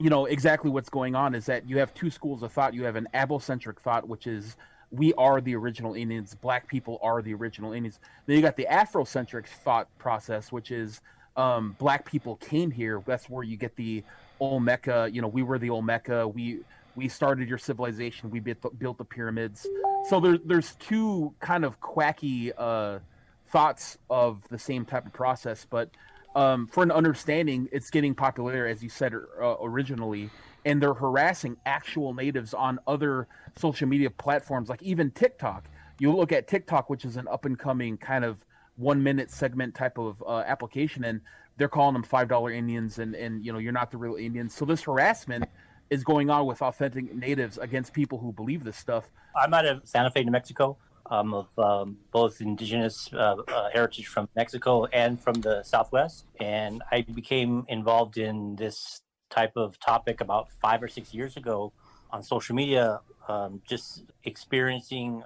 exactly what's going on is that you have two schools of thought. You have an abocentric thought, which is we are the original Indians, black people are the original Indians. Then you got the Afrocentric thought process, which is black people came here. That's where you get the Olmeca. We were the Olmeca. We started your civilization. We built the pyramids. So there's two kind of quacky thoughts of the same type of process, but for an understanding, it's getting popular, as you said originally, and they're harassing actual natives on other social media platforms, like even TikTok. You look at TikTok, which is an up and coming kind of 1 minute segment type of application, and they're calling them $5 Indians, and you're not the real Indians. So this harassment is going on with authentic natives against people who believe this stuff. I'm out of Santa Fe, New Mexico. Of both indigenous heritage from Mexico and from the Southwest. And I became involved in this type of topic about 5 or 6 years ago on social media, just experiencing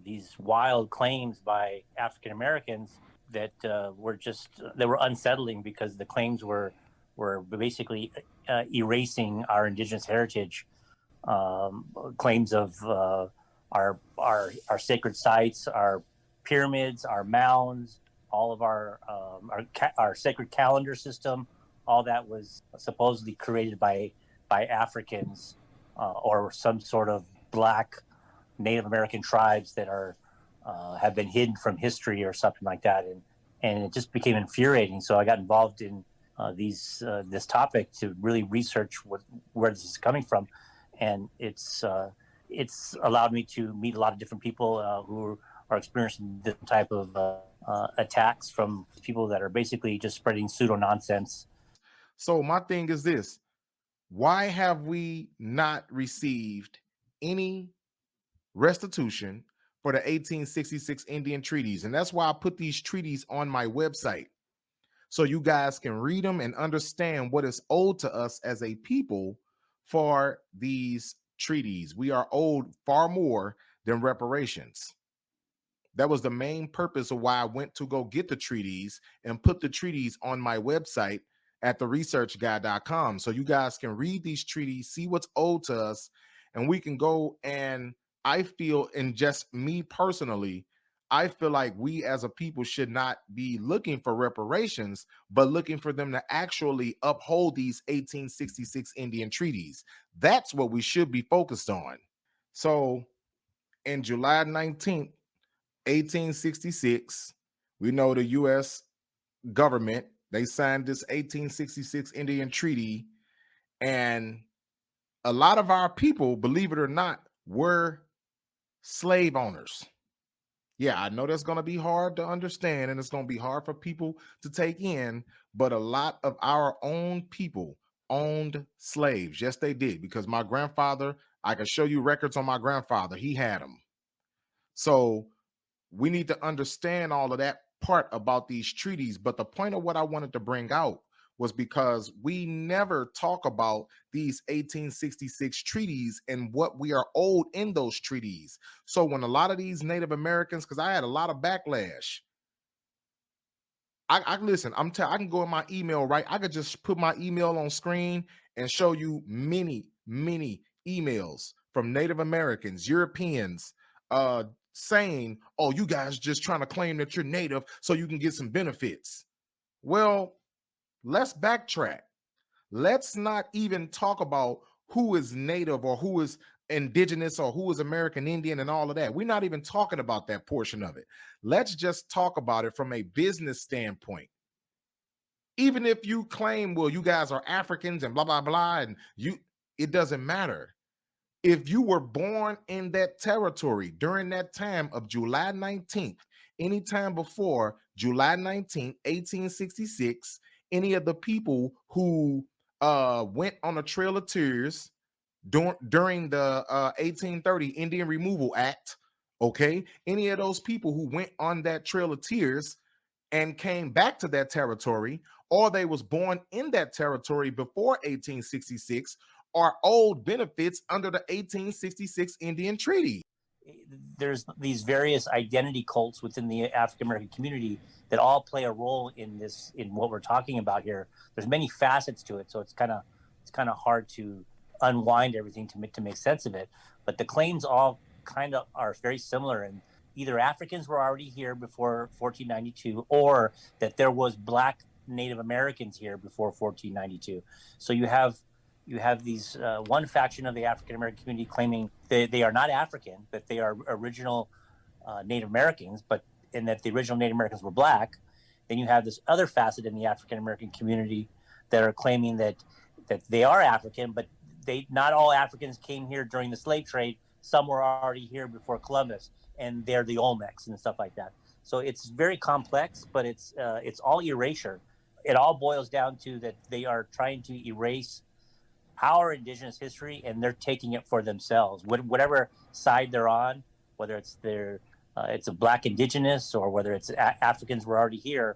these wild claims by African Americans that they were unsettling, because the claims were basically erasing our indigenous heritage, claims of our sacred sites, our pyramids, our mounds, all of our sacred calendar system. All that was supposedly created by Africans or some sort of black Native American tribes that have been hidden from history or something like that, and it just became infuriating. So I got involved in this topic to really research where this is coming from, and it's allowed me to meet a lot of different people who are experiencing this type of attacks from people that are basically just spreading pseudo nonsense. So my thing is this: why have we not received any restitution for the 1866 Indian treaties? And that's why I put these treaties on my website, so you guys can read them and understand what is owed to us as a people for these treaties. We are owed far more than reparations. That was the main purpose of why I went to go get the treaties and put the treaties on my website at theresearchguy.com, so you guys can read these treaties, see what's owed to us, and we can go. And I feel, and just me personally, I feel like we as a people should not be looking for reparations, but looking for them to actually uphold these 1866 Indian treaties. That's what we should be focused on. So in July 19th, 1866, we know the U.S. government, they signed this 1866 Indian Treaty, and a lot of our people, believe it or not, were slave owners. Yeah, I know that's going to be hard to understand, and it's going to be hard for people to take in, but a lot of our own people owned slaves. Yes, they did, because my grandfather, I can show you records on my grandfather. He had them. So we need to understand all of that part about these treaties. But the point of what I wanted to bring out was because we never talk about these 1866 treaties and what we are owed in those treaties. So when a lot of these Native Americans, because I had a lot of backlash, I listen, I can go in my email, right? I could just put my email on screen and show you many emails from Native Americans, Europeans, saying, oh, you guys just trying to claim that you're Native so you can get some benefits. Well, let's backtrack. Let's not even talk about who is Native or who is indigenous or who is American Indian and all of that. We're not even talking about that portion of it. Let's just talk about it from a business standpoint. Even if you claim, well, you guys are Africans and blah, blah, blah, and it doesn't matter. If you were born in that territory during that time of July 19th, anytime before July 19th, 1866, any of the people who went on a Trail of Tears during the 1830 Indian Removal Act, okay, any of those people who went on that Trail of Tears and came back to that territory, or they was born in that territory before 1866, are owed benefits under the 1866 Indian Treaty. There's these various identity cults within the African American community that all play a role in what we're talking about here. There's many facets to it, so it's kind of it's kind of hard to unwind everything to make sense of it. But the claims all kind of are very similar, and either Africans were already here before 1492, or that there was Black Native Americans here before 1492. So you have these one faction of the African American community claiming they are not African, that they are original Native Americans, but in that the original Native Americans were Black. Then you have this other facet in the African American community that are claiming that they are African, but not all Africans came here during the slave trade. Some were already here before Columbus, and they're the Olmecs and stuff like that. So it's very complex, but it's all erasure. It all boils down to that they are trying to erase our indigenous history, and they're taking it for themselves. Whatever side they're on, whether it's it's a Black indigenous or whether it's Africans were already here,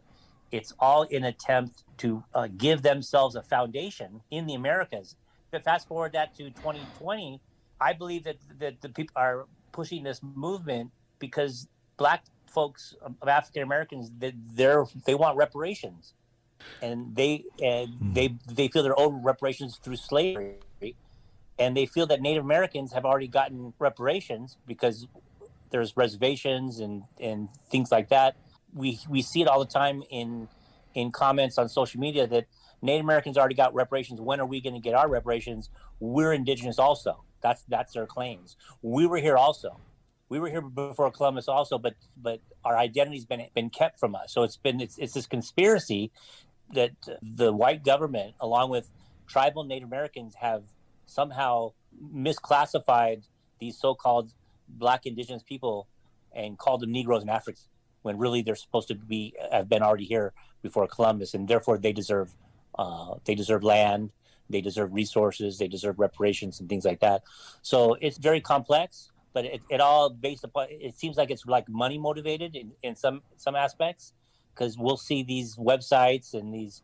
it's all in attempt to give themselves a foundation in the Americas. But fast forward that to 2020, I believe that the people are pushing this movement because Black folks of African Americans, they want reparations, and they feel they're owed reparations through slavery, and they feel that Native Americans have already gotten reparations because there's reservations and things like that. We see it all the time in comments on social media that Native Americans already got reparations. When are we going to get our reparations? We're indigenous also. That's their claims. We were here also. We were here before Columbus also, but our identity's been kept from us. So it's this conspiracy that the white government, along with tribal Native Americans, have somehow misclassified these so-called Black indigenous people and called them Negroes and Africans, when really they're supposed to have been already here before Columbus, and therefore they deserve land, they deserve resources, they deserve reparations and things like that. So it's very complex, but it all based upon, it seems like it's like money motivated in some aspects, because we'll see these websites and these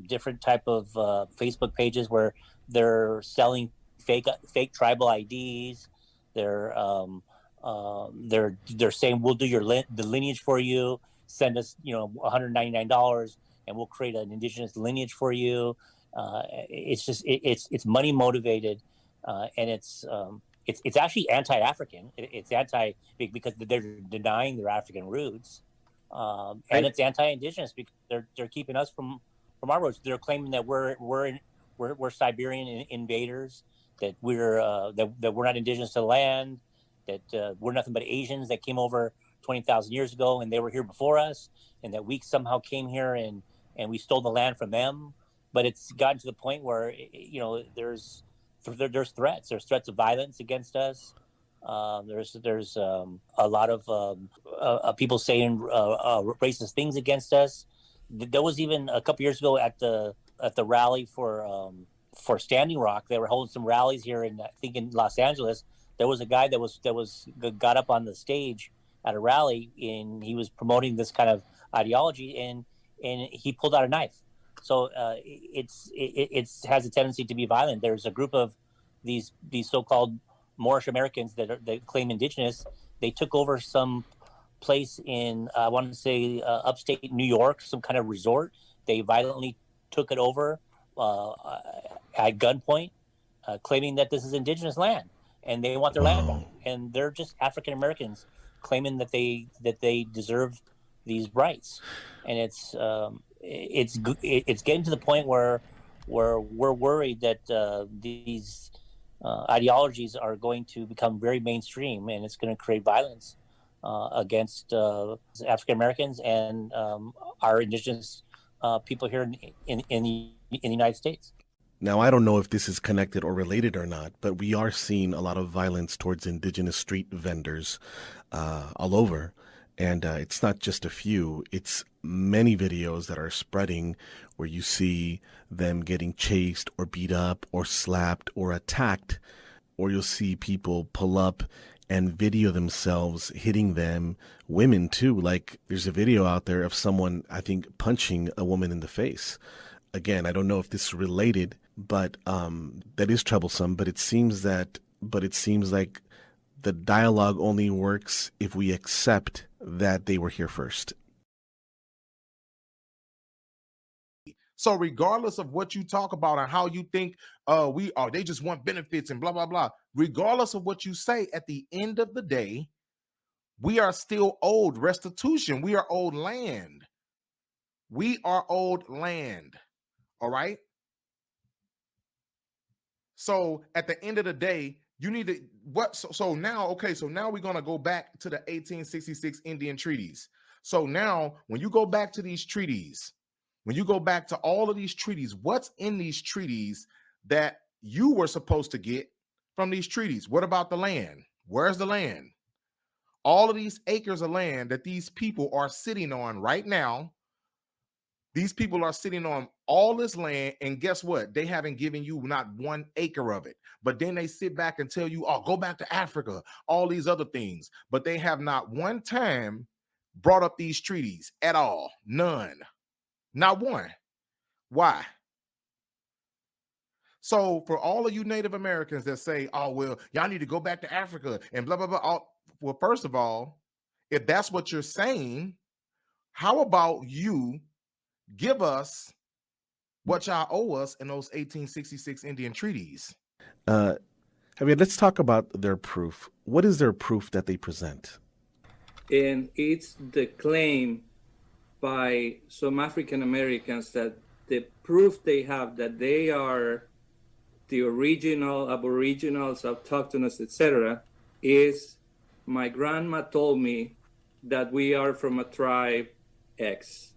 different type of Facebook pages where they're selling fake tribal IDs. They're saying we'll do the lineage for you. Send us, $199, and we'll create an indigenous lineage for you. It's just it's money motivated, and it's actually anti-African. It's anti because they're denying their African roots, and it's anti-indigenous because they're keeping us from our roots. They're claiming that we're Siberian invaders, that we're not indigenous to the land, that we're nothing but Asians that came over 20,000 years ago and they were here before us, and that we somehow came here and we stole the land from them. But it's gotten to the point where there's threats. There's threats of violence against us. There's a lot of people saying racist things against us. There was even a couple years ago at the rally for Standing Rock. They were holding some rallies here in Los Angeles. There was a guy that got up on the stage at a rally, and he was promoting this kind of ideology, and he pulled out a knife. So it has a tendency to be violent. There's a group of these so-called Moorish Americans that claim indigenous. They took over some place in I want to say upstate New York, some kind of resort. They violently took it over at gunpoint, claiming that this is indigenous land and they want their land back. And they're just African Americans claiming that they deserve these rights. And it's getting to the point where we're worried that these ideologies are going to become very mainstream, and it's going to create violence against African Americans and our indigenous people here in the United States. Now, I don't know if this is connected or related or not, but we are seeing a lot of violence towards indigenous street vendors all over. And it's not just a few, it's many videos that are spreading where you see them getting chased or beat up or slapped or attacked, or you'll see people pull up and video themselves hitting them, women too. Like there's a video out there of someone, I think, punching a woman in the face. Again, I don't know if this is related, but that is troublesome. But it seems like the dialogue only works if we accept that they were here first. So regardless of what you talk about and how you think they just want benefits and blah blah blah, regardless of what you say, at the end of the day, we are still owed restitution. We are owed land. We are owed land. All right. So at the end of the day, you need to so now, okay, so now we're gonna go back to the 1866 Indian treaties. So now when you go back to these treaties, when you go back to all of these treaties, what's in these treaties that you were supposed to get from these treaties? What about the land? Where's the land? All of these acres of land that these people are sitting on right now, these people are sitting on all this land, and guess what? They haven't given you not 1 acre of it. But then they sit back and tell you, oh, go back to Africa, all these other things. But they have not one time brought up these treaties at all. None. Not one. Why? So for all of you Native Americans that say, oh, well, y'all need to go back to Africa and blah, blah, blah. Well, first of all, if that's what you're saying, how about you give us what y'all owe us in those 1866 Indian treaties? Javier, let's talk about their proof. What is their proof that they present? And it's the claim by some African Americans that the proof they have that they are the original Aboriginals, Autochthonous, etc., is my grandma told me that we are from a tribe X.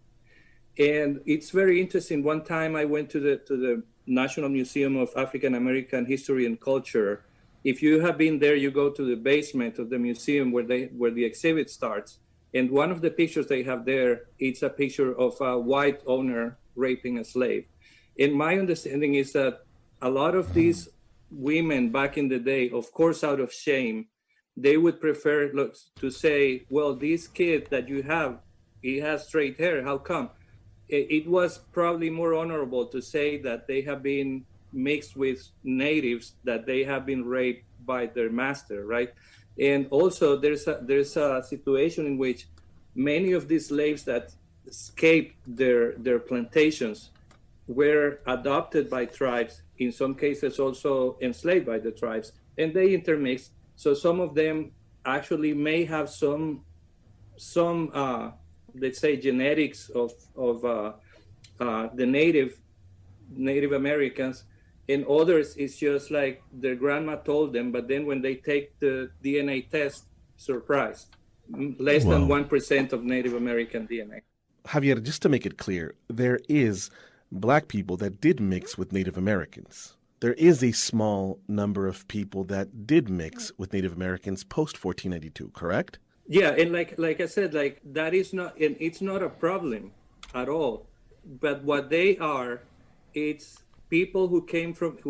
And it's very interesting. One time I went to the National Museum of African American History and Culture. If you have been there, you go to the basement of the museum where the exhibit starts. And one of the pictures they have there, it's a picture of a white owner raping a slave. And my understanding is that a lot of these women back in the day, of course, out of shame, they would prefer to say, well, this kid that you have, he has straight hair, how come? It was probably more honorable to say that they have been mixed with natives, that they have been raped by their master, right? And also there's a situation in which many of these slaves that escaped their plantations were adopted by tribes, in some cases also enslaved by the tribes, and they intermixed. So some of them actually may have some let's say genetics of the Native Americans, and others it's just like their grandma told them, but then when they take the DNA test, surprise, less than 1% of Native American DNA. Javier, just to make it clear, there is Black people that did mix with Native Americans. There is a small number of people that did mix with Native Americans post 1492, correct? Yeah, and like I said, like that is not, and it's not a problem at all. But what they are, it's people who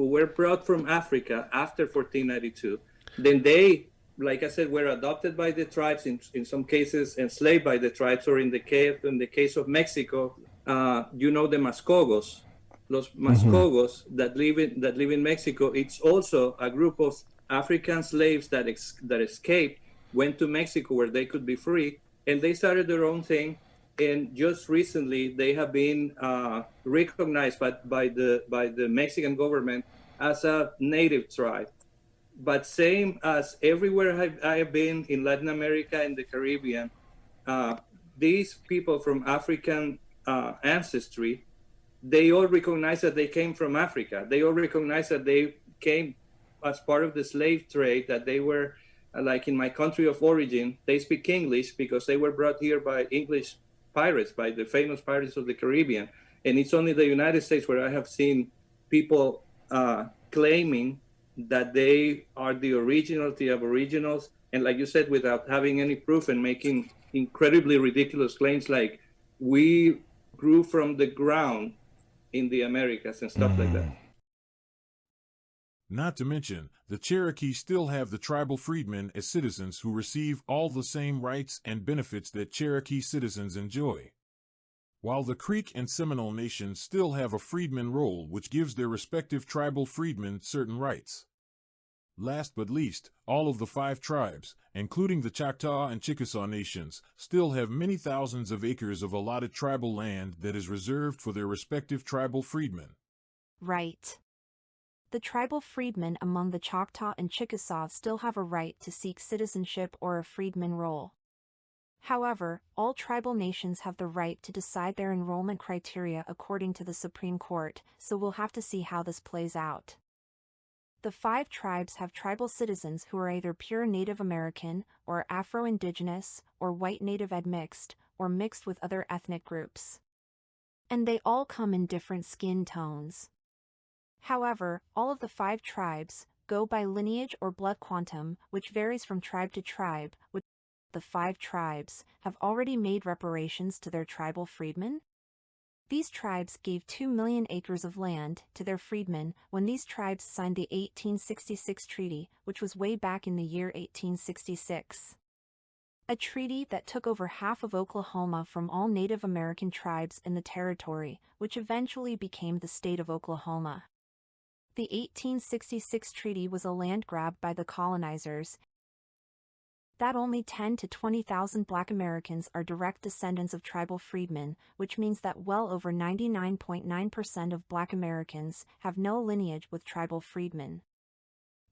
were brought from Africa after 1492. Then they, like I said, were adopted by the tribes, in some cases enslaved by the tribes, or in the case of Mexico, the Mascogos. Los Mascogos that live in Mexico. It's also a group of African slaves that escaped, went to Mexico where they could be free, and they started their own thing. And just recently, they have been recognized by the Mexican government as a native tribe. But same as everywhere I have been in Latin America and the Caribbean, these people from African ancestry, they all recognize that they came from Africa. They all recognize that they came as part of the slave trade, that they were, like in my country of origin, they speak English because they were brought here by English pirates, by the famous pirates of the Caribbean. And it's only the United States where I have seen people claiming that they are the Aboriginals. And like you said, without having any proof and making incredibly ridiculous claims like, we grew from the ground in the Americas and stuff like that. Not to mention, the Cherokee still have the tribal freedmen as citizens who receive all the same rights and benefits that Cherokee citizens enjoy. While the Creek and Seminole nations still have a freedman role which gives their respective tribal freedmen certain rights. Last but least, all of the 5 tribes, including the Choctaw and Chickasaw nations, still have many thousands of acres of allotted tribal land that is reserved for their respective tribal freedmen. Right. The tribal freedmen among the Choctaw and Chickasaw still have a right to seek citizenship or a freedman role. However, all tribal nations have the right to decide their enrollment criteria according to the Supreme Court, so we'll have to see how this plays out. The 5 tribes have tribal citizens who are either pure Native American, or Afro-Indigenous, or white Native admixed, or mixed with other ethnic groups. And they all come in different skin tones. However, all of the 5 tribes go by lineage or blood quantum, which varies from tribe to tribe, with the 5 tribes have already made reparations to their tribal freedmen. These tribes gave 2 million acres of land to their freedmen when these tribes signed the 1866 treaty, which was way back in the year 1866. A treaty that took over half of Oklahoma from all Native American tribes in the territory, which eventually became the state of Oklahoma. The 1866 treaty was a land grab by the colonizers. That only 10 to 20,000 Black Americans are direct descendants of tribal freedmen, which means that well over 99.9% of Black Americans have no lineage with tribal freedmen.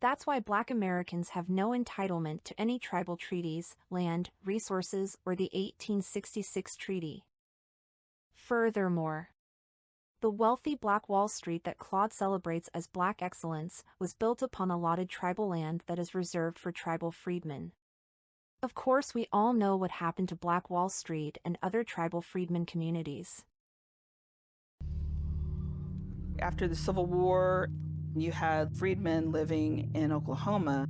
That's why Black Americans have no entitlement to any tribal treaties, land, resources, or the 1866 treaty. Furthermore, the wealthy Black Wall Street that Claude celebrates as Black excellence was built upon allotted tribal land that is reserved for tribal freedmen. Of course, we all know what happened to Black Wall Street and other tribal freedmen communities. After the Civil War, you had freedmen living in Oklahoma.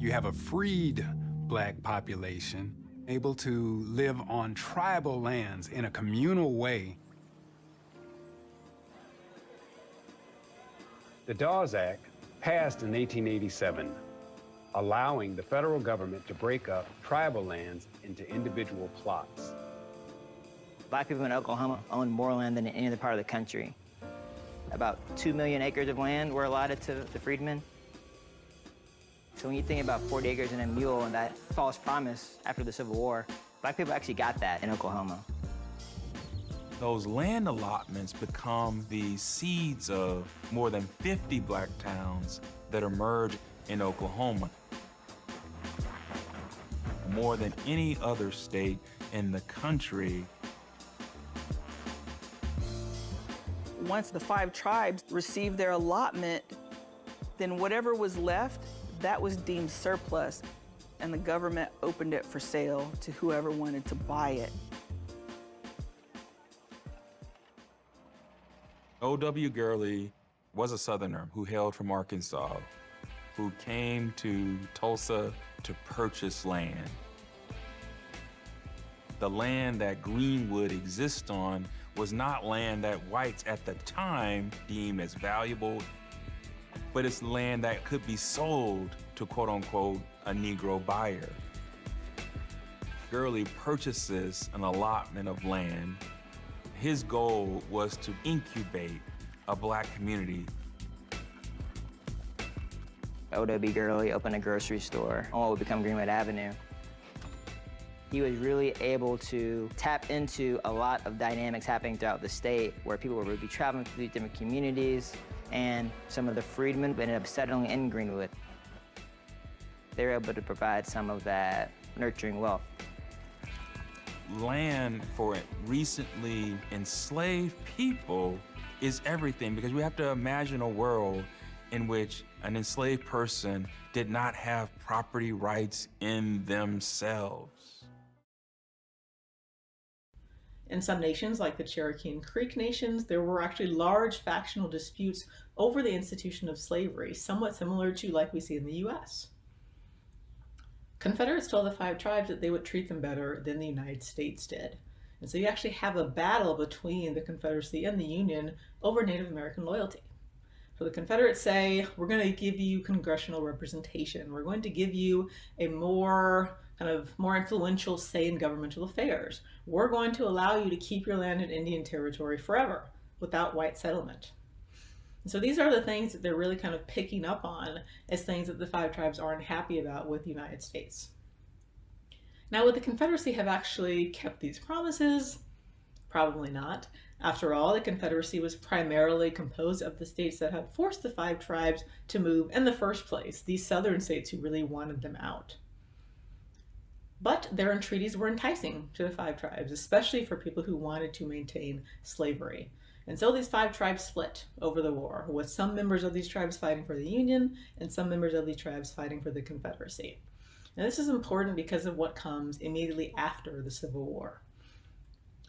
You have a freed Black population able to live on tribal lands in a communal way. The Dawes Act passed in 1887, allowing the federal government to break up tribal lands into individual plots. Black people in Oklahoma owned more land than in any other part of the country. About 2 million acres of land were allotted to the freedmen. So when you think about 40 acres and a mule and that false promise after the Civil War, Black people actually got that in Oklahoma. Those land allotments become the seeds of more than 50 Black towns that emerge in Oklahoma. More than any other state in the country. Once the 5 tribes received their allotment, then whatever was left, that was deemed surplus, and the government opened it for sale to whoever wanted to buy it. O.W. Gurley was a Southerner who hailed from Arkansas, who came to Tulsa to purchase land. The land that Greenwood exists on was not land that whites at the time deemed as valuable, but it's land that could be sold to quote unquote a Negro buyer. Gurley purchases an allotment of land. His goal was to incubate a Black community. O.W. Gurley opened a grocery store on what would become Greenwood Avenue. He was really able to tap into a lot of dynamics happening throughout the state where people would be traveling to these different communities, and some of the freedmen ended up settling in Greenwood. They were able to provide some of that nurturing wealth. Land for recently enslaved people is everything, because we have to imagine a world in which an enslaved person did not have property rights in themselves. In some nations, like the Cherokee and Creek nations, there were actually large factional disputes over the institution of slavery, somewhat similar to like we see in the US. Confederates told the 5 tribes that they would treat them better than the United States did. And so you actually have a battle between the Confederacy and the Union over Native American loyalty. So the Confederates say, we're going to give you congressional representation. We're going to give you a more influential say in governmental affairs. We're going to allow you to keep your land in Indian territory forever without white settlement. And so these are the things that they're really kind of picking up on as things that the five tribes aren't happy about with the United States. Now, would the Confederacy have actually kept these promises? Probably not. After all, the Confederacy was primarily composed of the states that had forced the five tribes to move in the first place, these southern states who really wanted them out. But their entreaties were enticing to the five tribes, especially for people who wanted to maintain slavery. And so these five tribes split over the war, with some members of these tribes fighting for the Union and some members of these tribes fighting for the Confederacy. Now, this is important because of what comes immediately after the Civil War.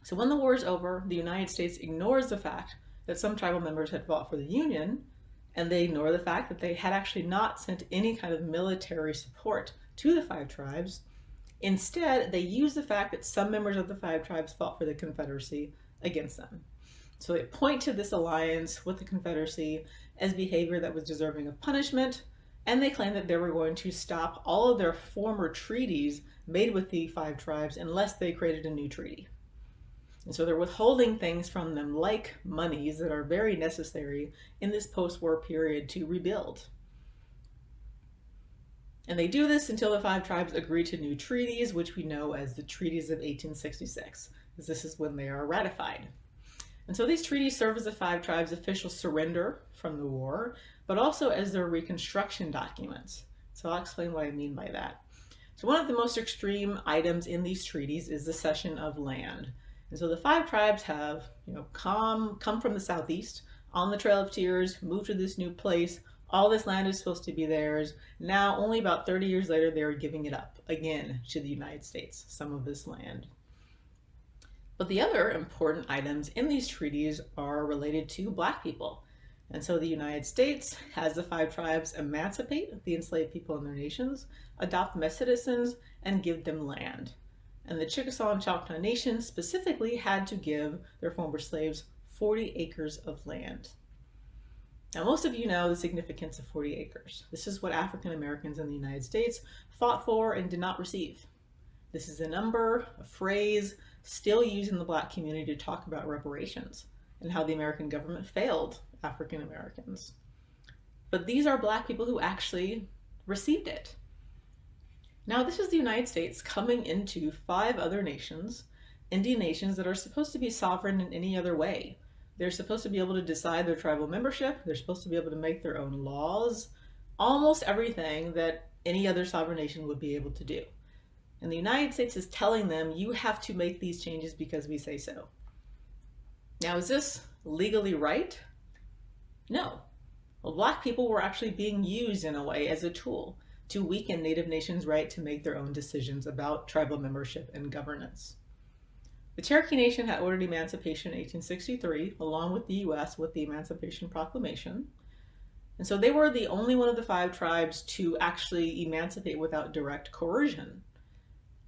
So when the war is over, the United States ignores the fact that some tribal members had fought for the Union, and they ignore the fact that they had actually not sent any kind of military support to the five tribes. Instead, they use the fact that some members of the five tribes fought for the Confederacy against them. So they point to this alliance with the Confederacy as behavior that was deserving of punishment, and they claim that they were going to stop all of their former treaties made with the five tribes unless they created a new treaty. And so they're withholding things from them like monies that are very necessary in this post-war period to rebuild. And they do this until the five tribes agree to new treaties, which we know as the Treaties of 1866, because this is when they are ratified. And so these treaties serve as the five tribes' official surrender from the war, but also as their reconstruction documents. So I'll explain what I mean by that. So one of the most extreme items in these treaties is the cession of land. And so the five tribes have, come from the southeast on the Trail of Tears, moved to this new place. All this land is supposed to be theirs. Now, only about 30 years later, they are giving it up again to the United States, some of this land. But the other important items in these treaties are related to Black people. And so the United States has the five tribes emancipate the enslaved people in their nations, adopt them as citizens, and give them land. And the Chickasaw and Choctaw Nation specifically had to give their former slaves 40 acres of land. Now, most of you know the significance of 40 acres. This is what African Americans in the United States fought for and did not receive. This is a number, a phrase, still used in the Black community to talk about reparations and how the American government failed African Americans. But these are Black people who actually received it. Now, this is the United States coming into five other nations, Indian nations that are supposed to be sovereign in any other way. They're supposed to be able to decide their tribal membership. They're supposed to be able to make their own laws, almost everything that any other sovereign nation would be able to do. And the United States is telling them, you have to make these changes because we say so. Now, is this legally right? No. Well, Black people were actually being used in a way as a tool to weaken Native nations' right to make their own decisions about tribal membership and governance. The Cherokee Nation had ordered emancipation in 1863, along with the U.S. with the Emancipation Proclamation. And so they were the only one of the five tribes to actually emancipate without direct coercion.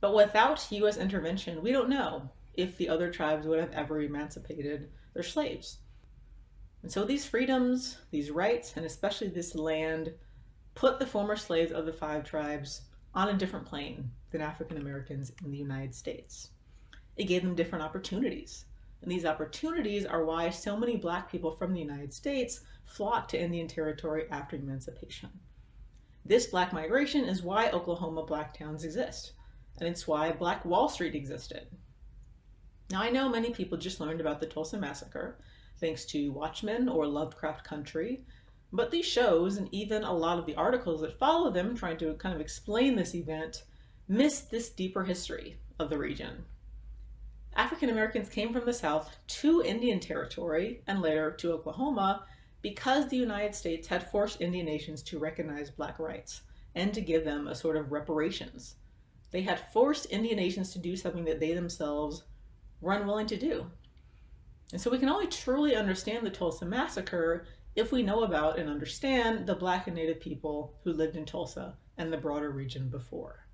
But without U.S. intervention, we don't know if the other tribes would have ever emancipated their slaves. And so these freedoms, these rights, and especially this land, put the former slaves of the five tribes on a different plane than African Americans in the United States. It gave them different opportunities. And these opportunities are why so many Black people from the United States flocked to Indian Territory after emancipation. This Black migration is why Oklahoma Black towns exist, and it's why Black Wall Street existed. Now, I know many people just learned about the Tulsa Massacre thanks to Watchmen or Lovecraft Country, but these shows and even a lot of the articles that follow them trying to kind of explain this event miss this deeper history of the region. African Americans came from the South to Indian Territory and later to Oklahoma because the United States had forced Indian nations to recognize Black rights and to give them a sort of reparations. They had forced Indian nations to do something that they themselves were unwilling to do. And so we can only truly understand the Tulsa Massacre if we know about and understand the Black and Native people who lived in Tulsa and the broader region before.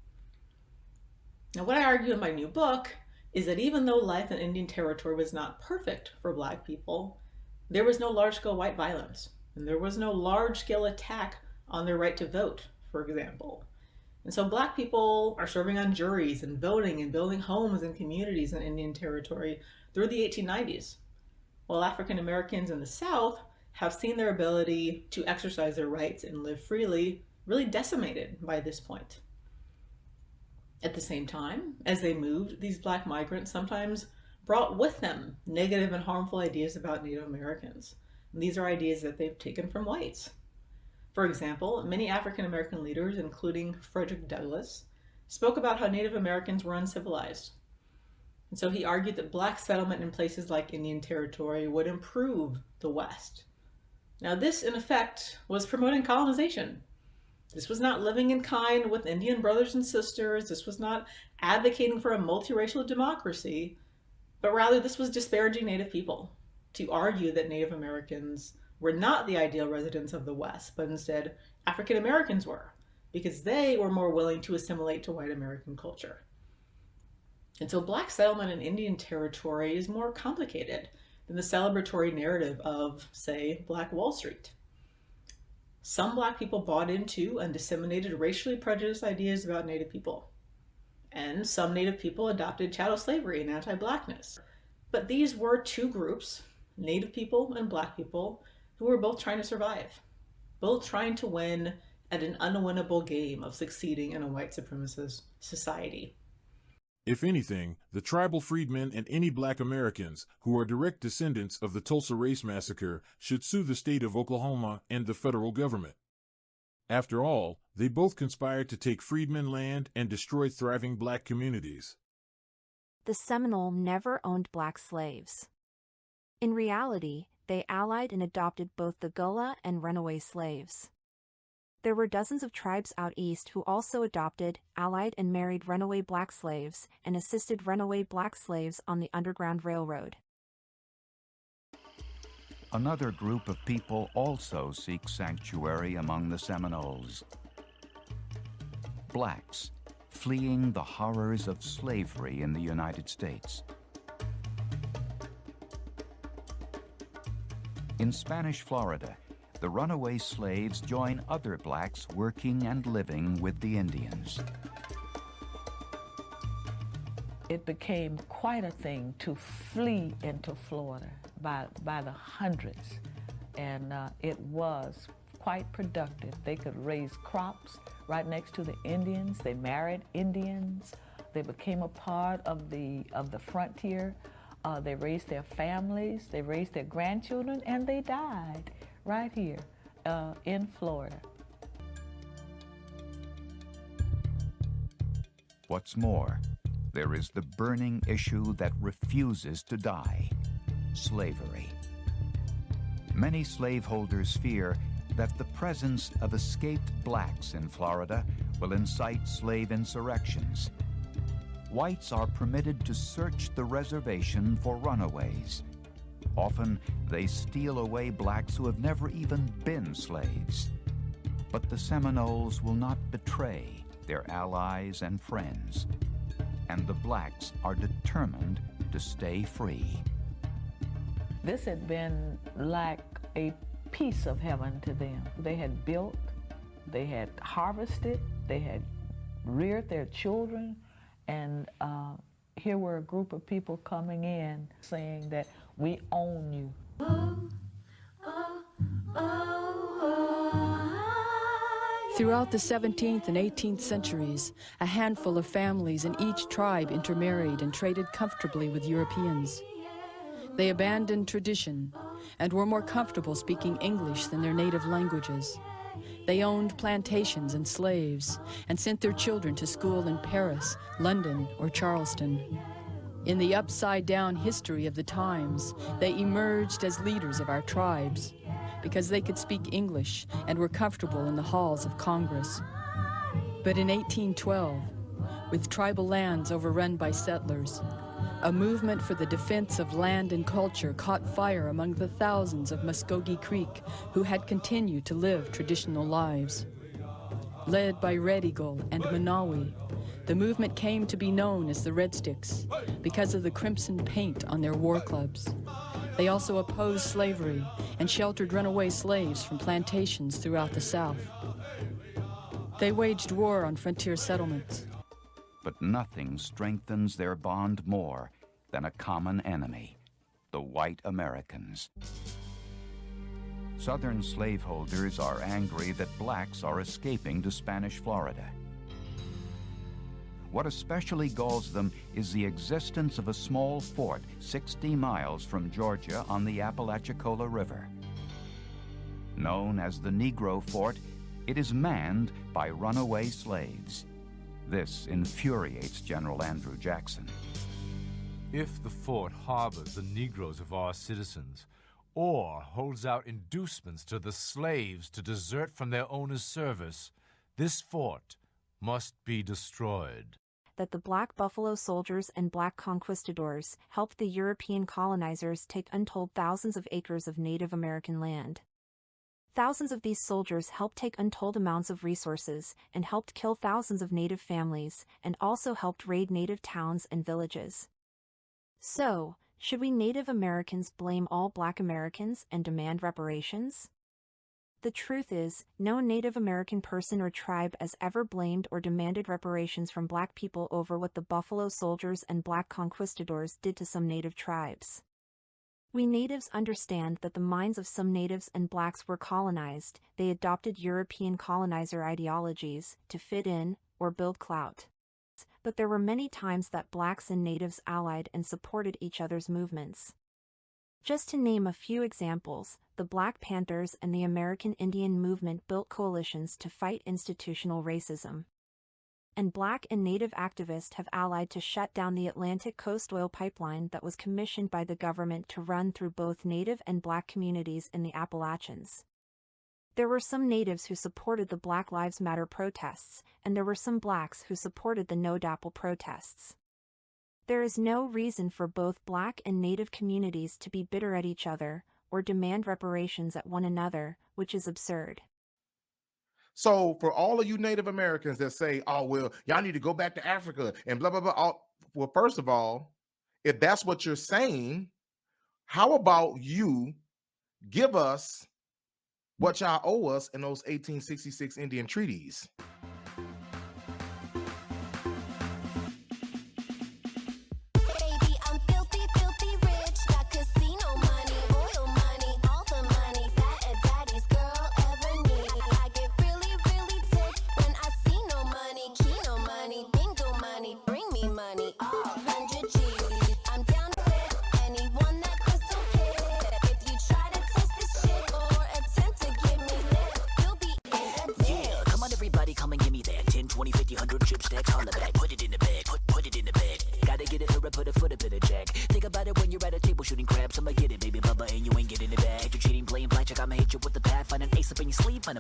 Now, what I argue in my new book is that even though life in Indian Territory was not perfect for Black people, there was no large-scale white violence, and there was no large-scale attack on their right to vote, for example. And so Black people are serving on juries and voting and building homes and communities in Indian Territory through the 1890s, while African Americans in the South have seen their ability to exercise their rights and live freely really decimated by this point. At the same time, as they moved, these Black migrants sometimes brought with them negative and harmful ideas about Native Americans. And these are ideas that they've taken from whites. For example, many African American leaders, including Frederick Douglass, spoke about how Native Americans were uncivilized. And so he argued that Black settlement in places like Indian Territory would improve the West. Now this, in effect, was promoting colonization. This was not living in kind with Indian brothers and sisters. This was not advocating for a multiracial democracy, but rather this was disparaging Native people, to argue that Native Americans were not the ideal residents of the West, but instead African Americans were, because they were more willing to assimilate to white American culture. And so Black settlement in Indian Territory is more complicated than the celebratory narrative of, say, Black Wall Street. Some Black people bought into and disseminated racially prejudiced ideas about Native people. And some Native people adopted chattel slavery and anti-Blackness. But these were two groups, Native people and Black people, who were both trying to survive, both trying to win at an unwinnable game of succeeding in a white supremacist society. If anything, the tribal freedmen and any Black Americans who are direct descendants of the Tulsa Race Massacre should sue the state of Oklahoma and the federal government. After all, they both conspired to take freedmen land and destroy thriving Black communities. The Seminole never owned Black slaves. In reality, they allied and adopted both the Gullah and runaway slaves. There were dozens of tribes out east who also adopted, allied, and married runaway Black slaves and assisted runaway Black slaves on the Underground Railroad. Another group of people also seek sanctuary among the Seminoles. Blacks, fleeing the horrors of slavery in the United States. In Spanish Florida, the runaway slaves join other Blacks working and living with the Indians. It became quite a thing to flee into Florida by the hundreds, and it was quite productive. They could raise crops right next to the Indians. They married Indians. They became a part of the frontier. They raised their families. They raised their grandchildren, and they died right here in Florida. What's more, there is the burning issue that refuses to die: slavery. Many slaveholders fear that the presence of escaped Blacks in Florida will incite slave insurrections. Whites are permitted to search the reservation for runaways. Often, they steal away Blacks who have never even been slaves. But the Seminoles will not betray their allies and friends, and the Blacks are determined to stay free. This had been like a piece of heaven to them. They had built, they had harvested, they had reared their children, and here were a group of people coming in saying that we own you. Throughout the 17th and 18th centuries, a handful of families in each tribe intermarried and traded comfortably with Europeans. They abandoned tradition and were more comfortable speaking English than their native languages. They owned plantations and slaves and sent their children to school in Paris, London, or Charleston. In the upside-down history of the times, they emerged as leaders of our tribes because they could speak English and were comfortable in the halls of Congress. But in 1812, with tribal lands overrun by settlers, a movement for the defense of land and culture caught fire among the thousands of Muskogee Creek who had continued to live traditional lives. Led by Red Eagle and Manawi, the movement came to be known as the Red Sticks because of the crimson paint on their war clubs. They also opposed slavery and sheltered runaway slaves from plantations throughout the South. They waged war on frontier settlements. But nothing strengthens their bond more than a common enemy: the white Americans. Southern slaveholders are angry that blacks are escaping to Spanish Florida. What especially galls them is the existence of a small fort 60 miles from Georgia on the Apalachicola River. Known as the Negro Fort, it is manned by runaway slaves. This infuriates General Andrew Jackson. If the fort harbors the Negroes of our citizens, or holds out inducements to the slaves to desert from their owner's service, this fort must be destroyed. That the black buffalo soldiers and black conquistadors helped the European colonizers take untold thousands of acres of Native American land. Thousands of these soldiers helped take untold amounts of resources and helped kill thousands of Native families and also helped raid Native towns and villages. So, should we Native Americans blame all Black Americans and demand reparations? The truth is, no Native American person or tribe has ever blamed or demanded reparations from Black people over what the Buffalo Soldiers and Black conquistadors did to some Native tribes. We Natives understand that the minds of some Natives and Blacks were colonized. They adopted European colonizer ideologies to fit in or build clout. But there were many times that Blacks and Natives allied and supported each other's movements. Just to name a few examples, the Black Panthers and the American Indian movement built coalitions to fight institutional racism. And Black and Native activists have allied to shut down the Atlantic Coast Oil Pipeline that was commissioned by the government to run through both Native and Black communities in the Appalachians. There were some Natives who supported the Black Lives Matter protests, and there were some Blacks who supported the No DAPL protests. There is no reason for both Black and Native communities to be bitter at each other, or demand reparations at one another, which is absurd. So for all of you Native Americans that say, oh, well, y'all need to go back to Africa and blah, blah, blah. Well, first of all, if that's what you're saying, how about you give us what y'all owe us in those 1866 Indian treaties?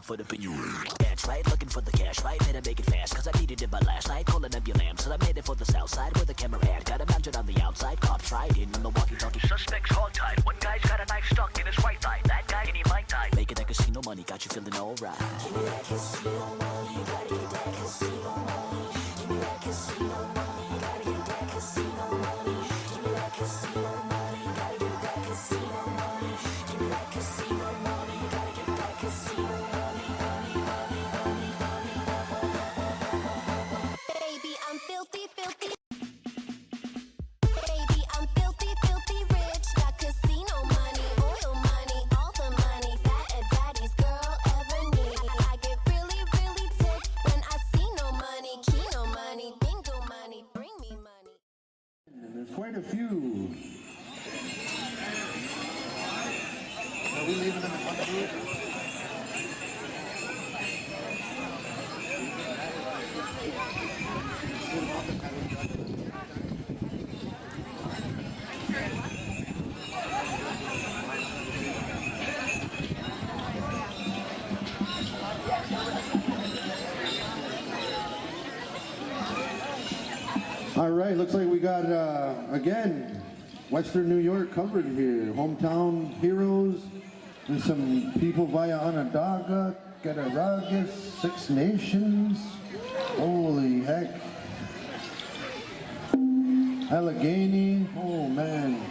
Foot up in your that's right, looking for the cash, right? Better make it fast, cause I needed it by last night. Calling up your lamb, so I made it for the south side where the camera had. Got it mounted on the outside, cops right in on the walkie-talkie. Suspects hog tied. One guy's got a knife stuck in his right thigh. That guy and he might die. Making that casino money got you feeling alright. Give me that casino money, gotta get that casino money. Give me that casino money, gotta get that casino money. Give me that casino money, gotta get that casino money. Give me that casino money, gotta get that casino money. Quite a few. Are we leaving them in front of you? All right, looks like we got, again, Western New York covered here. Hometown heroes, and some people via Onondaga, Cattaraugus, Six Nations. Holy heck. Allegheny, oh man.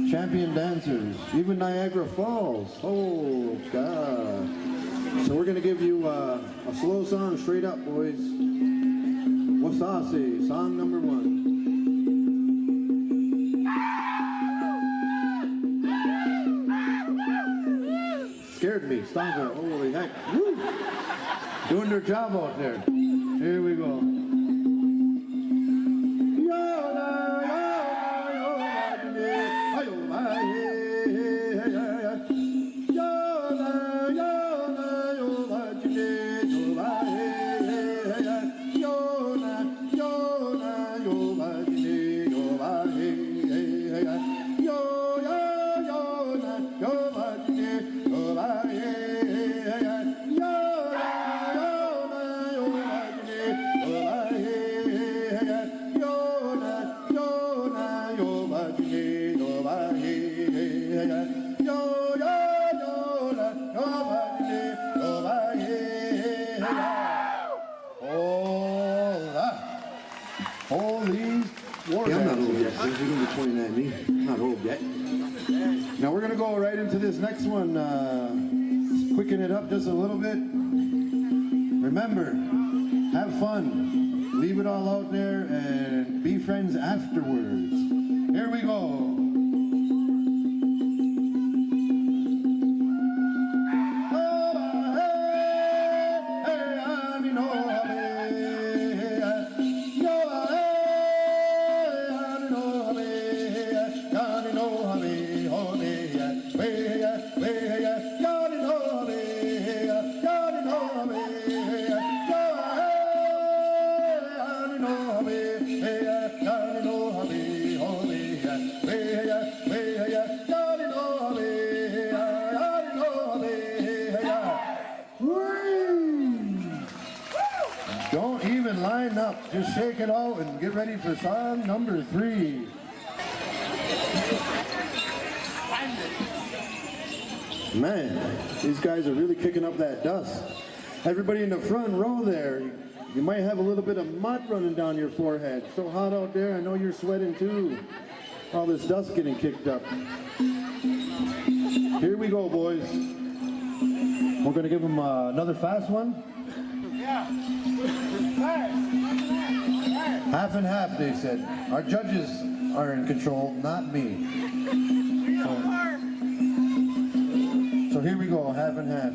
Champion dancers, even Niagara Falls. Oh God. So we're gonna give you a slow song straight up, boys. Wasase, song number 1. Scared me. stunker. Holy heck. Woo. Doing their job out there. Here we go. Now we're going to go right into this next one, quicken it up just a little bit. Remember, have fun, leave it all out there, and be friends afterwards. Here we go. Don't even line up, just shake it out and get ready for song number 3. Man, these guys are really kicking up that dust. Everybody in the front row there, you might have a little bit of mud running down your forehead. So hot out there, I know you're sweating too. All this dust getting kicked up. Here we go, boys. We're gonna give them another fast one. Yeah. Half and half, they said. Our judges are in control, not me. So here we go, half and half.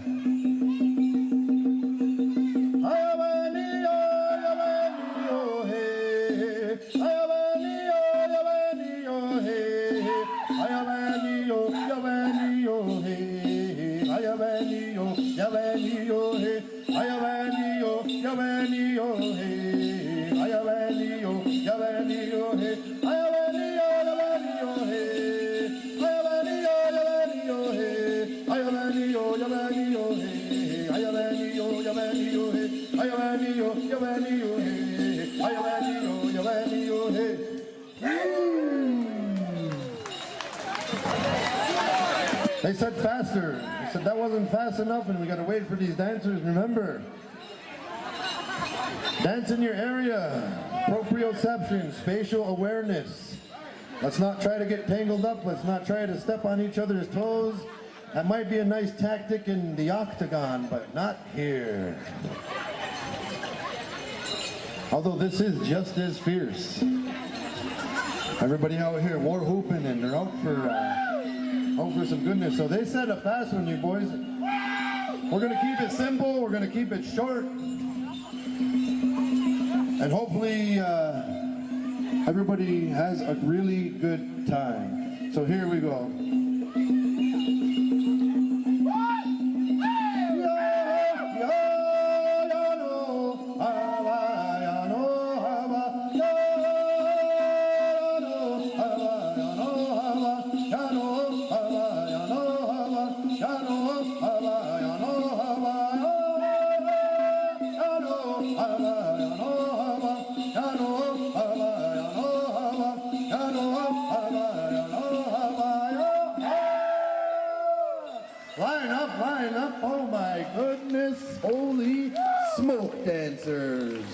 They said faster. They said that wasn't fast enough and we gotta wait for these dancers. Remember, dance in your area, proprioception, spatial awareness. Let's not try to get tangled up. Let's not try to step on each other's toes. That might be a nice tactic in the octagon, but not here. Although this is just as fierce. Everybody out here war hooping and they're out for some goodness. So they said a fast one, you boys. We're gonna keep it simple, we're gonna keep it short. And hopefully everybody has a really good time. So here we go. Line up, oh my goodness, holy smoke dancers.